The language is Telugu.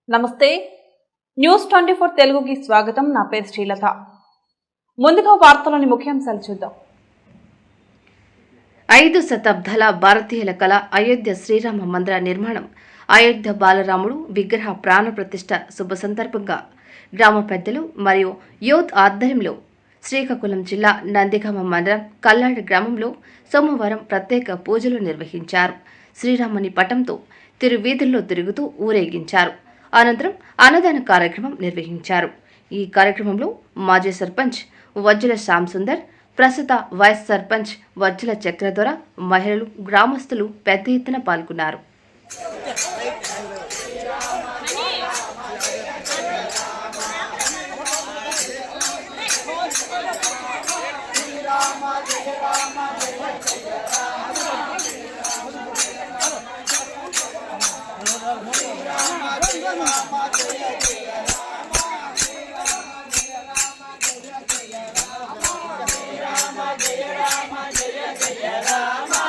నమస్తే న్యూస్ 24 తెలుగుకి స్వాగతం. నా పేరు శ్రీలత. ముందుగా వార్తలోని ముఖ్యాంశాలు చూద్దాం. 5 శతాబ్దాల భారతీయుల కళ అయోధ్య శ్రీరామ మందిర నిర్మాణం, అయోధ్య బాలరాముడు విగ్రహ ప్రాణ ప్రతిష్ఠ శుభ సందర్భంగా గ్రామ పెద్దలు మరియు యూత్ ఆధ్వర్యంలో శ్రీకాకుళం జిల్లా నందిగామ మండలం కల్లాడి గ్రామంలో సోమవారం ప్రత్యేక పూజలు నిర్వహించారు. శ్రీరాముని పటంతో తిరువీధుల్లో తిరుగుతూ ఊరేగించారు. అనంతరం అన్నదాన కార్యక్రమం నిర్వహించారు. ఈ కార్యక్రమంలో మాజీ సర్పంచ్ వజ్జల శ్యామ్ సుందర్, ప్రస్తుత వైస్ సర్పంచ్ వజ్జల చక్రధర, మహిళలు, గ్రామస్తులు పెద్ద ఎత్తున పాల్గొన్నారు.